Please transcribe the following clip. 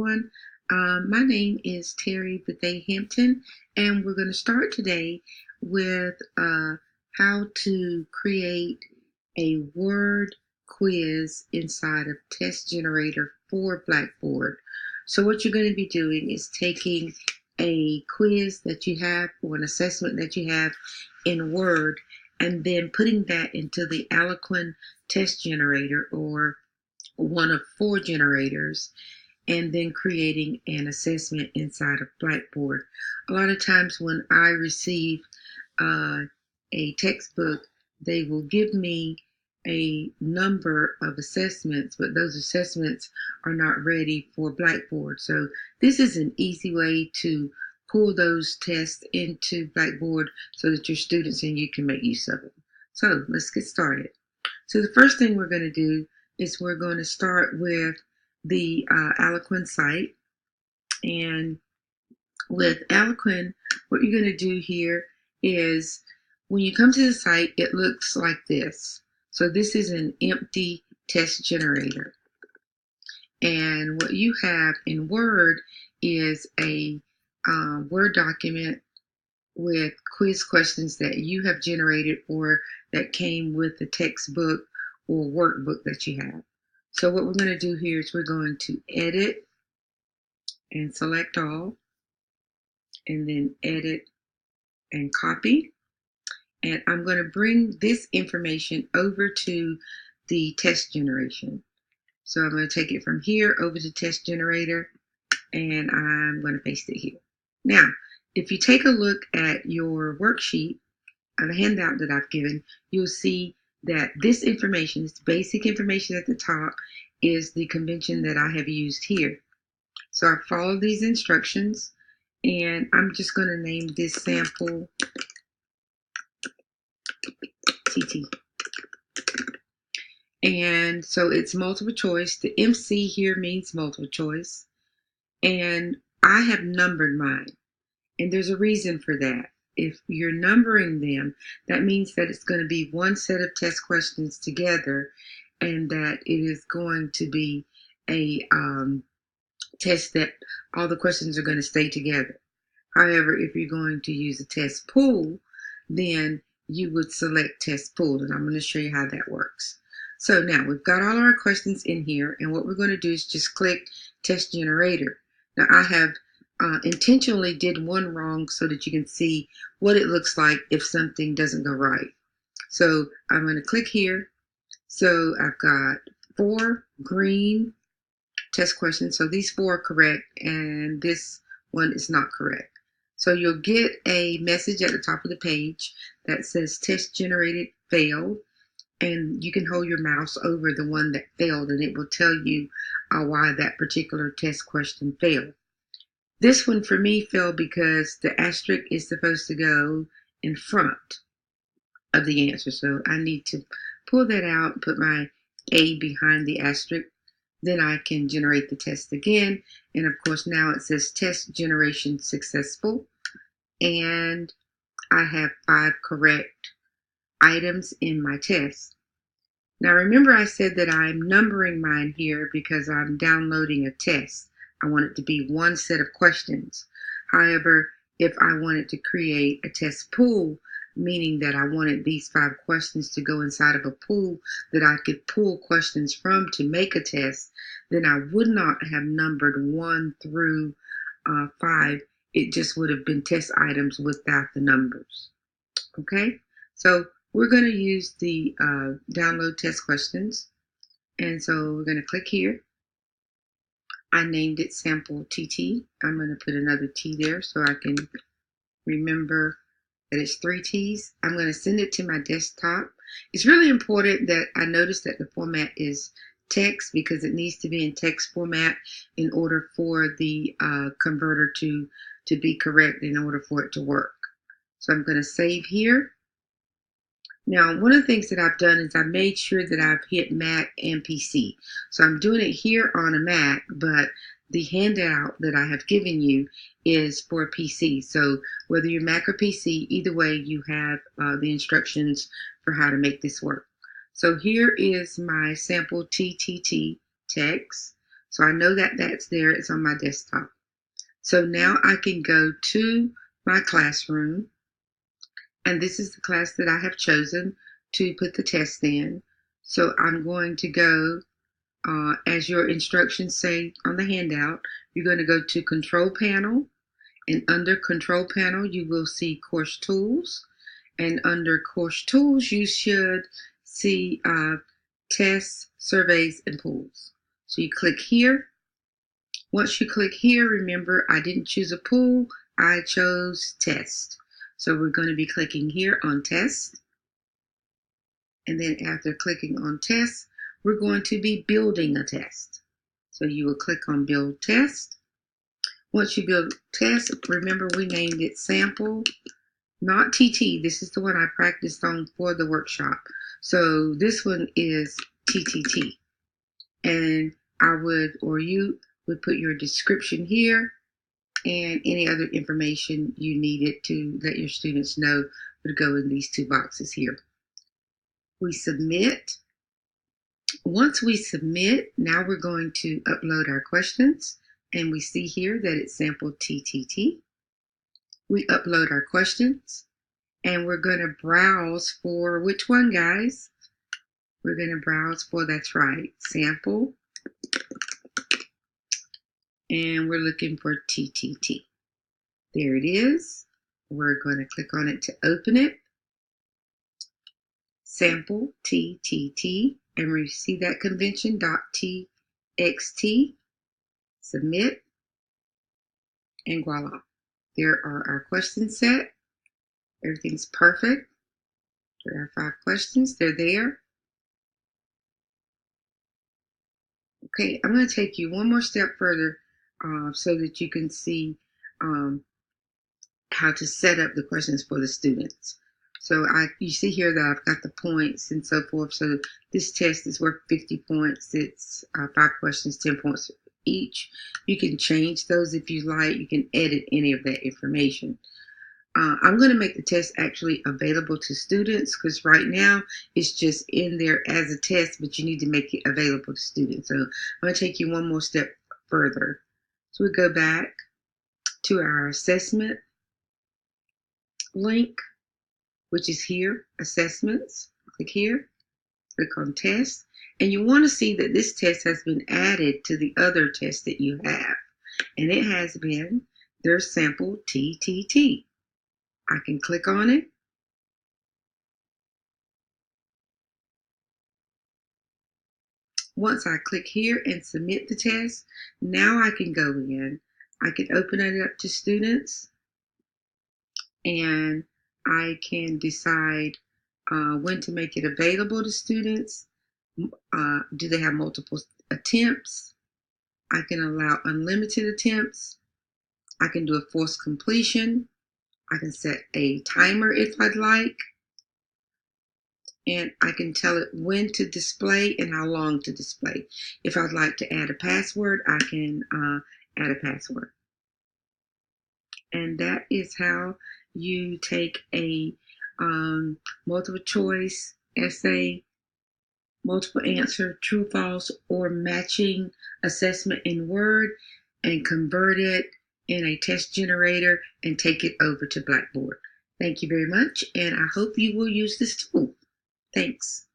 everyone. My name is Terry Bethea-Hampton, and we're going to start today with how to create a word quiz inside of Test Generator for Blackboard. So what you're going to be doing is taking a quiz that you have or an assessment that you have in Word and then putting that into the Algonquinn Test Generator or one of 4 generators, and then creating an assessment inside of Blackboard. A lot of times when I receive a textbook, they will give me a number of assessments, but those assessments are not ready for Blackboard. So this is an easy way to pull those tests into Blackboard so that your students and you can make use of them. So let's get started. So the first thing we're going to do is we're going to start with the Algonquinn site. And with Algonquinn, what you're going to do here is when you come to the site, it looks like this. So this is an empty test generator. And what you have in Word is a Word document with quiz questions that you have generated or that came with the textbook or workbook that you have. So what we're going to do here is we're going to edit and select all, and then edit and copy. And I'm going to bring this information over to the test generation. So I'm going to take it from here over to test generator, and I'm going to paste it here. Now, if you take a look at your worksheet, the handout that I've given, you'll see that this information, this basic information at the top, is the convention that I have used here. So I followed these instructions, and I'm just going to name this sample TT. And so it's multiple choice. The MC here means multiple choice. And I have numbered mine. And there's a reason for that. If you're numbering them, that means that it's going to be one set of test questions together, and that it is going to be a test that all the questions are going to stay together. However, if you're going to use a test pool, then you would select test pool, and I'm going to show you how that works. So now we've got all our questions in here, and what we're going to do is just click test generator. Now I have intentionally did one wrong so that you can see what it looks like if something doesn't go right. So I'm going to click here. So I've got 4 green test questions. So these 4 are correct, and this one is not correct. So you'll get a message at the top of the page that says test generated failed, and you can hold your mouse over the one that failed, and it will tell you why that particular test question failed. This one for me failed because the asterisk is supposed to go in front of the answer. So I need to pull that out, put my A behind the asterisk. Then I can generate the test again. And of course now it says test generation successful. And I have 5 correct items in my test. Now remember I said that I'm numbering mine here because I'm downloading a test. I want it to be one set of questions. However, if I wanted to create a test pool, meaning that I wanted these 5 questions to go inside of a pool that I could pull questions from to make a test, then I would not have numbered 1 through 5. It just would have been test items without the numbers. Okay, so we're going to use the download test questions. And so we're going to click here. I named it sample TT. I'm going to put another T there so I can remember that it's 3 T's. I'm going to send it to my desktop. It's really important that I notice that the format is text because it needs to be in text format in order for the converter to be correct, in order for it to work. So I'm going to save here. Now, one of the things that I've done is I've made sure that I've hit Mac and PC. So I'm doing it here on a Mac, but the handout that I have given you is for PC. So whether you're Mac or PC, either way, you have the instructions for how to make this work. So here is my sample TTT text. So I know that that's there. It's on my desktop. So now I can go to my classroom, and this is the class that I have chosen to put the test in. So I'm going to go, as your instructions say on the handout, you're going to go to Control Panel, and under Control Panel, you will see Course Tools. And under Course Tools, you should see Tests, Surveys, and Pools. So you click here. Once you click here, remember I didn't choose a pool, I chose Test. So we're going to be clicking here on Test. And then after clicking on Test, we're going to be building a test. So you will click on Build Test. Once you build test, remember we named it Sample, not TT. This is the one I practiced on for the workshop. So this one is TTT. And I would, or you would put your description here and any other information you needed to let your students know would go in these two boxes here. We submit. Once we submit, now we're going to upload our questions. And we see here that it's sample TTT. We upload our questions. And we're going to browse for which one, guys? We're going to browse for, that's right, sample. And we're looking for TTT. There it is. We're going to click on it to open it. Sample TTT. And we see that convention.txt. Submit. And voila. There are our questions set. Everything's perfect. There are 5 questions. They're there. Okay, I'm going to take you one more step further so that you can see how to set up the questions for the students. So you see here that I've got the points and so forth. So this test is worth 50 points. It's 5 questions, 10 points each. You can change those if you like. You can edit any of that information. I'm going to make the test actually available to students because right now it's just in there as a test, but you need to make it available to students. So I'm going to take you one more step further. So we go back to our assessment link, which is here, assessments. Click here, click on test, and you want to see that this test has been added to the other test that you have, and it has been their sample TTT. I can click on it. Once I click here and submit the test, now I can go in. I can open it up to students and I can decide when to make it available to students. Do they have multiple attempts? I can allow unlimited attempts. I can do a forced completion. I can set a timer if I'd like. And I can tell it when to display and how long to display. If I'd like to add a password, I can add a password. And that is how you take a multiple choice essay, multiple answer, true, false, or matching assessment in Word and convert it in a test generator and take it over to Blackboard. Thank you very much, and I hope you will use this tool. Thanks.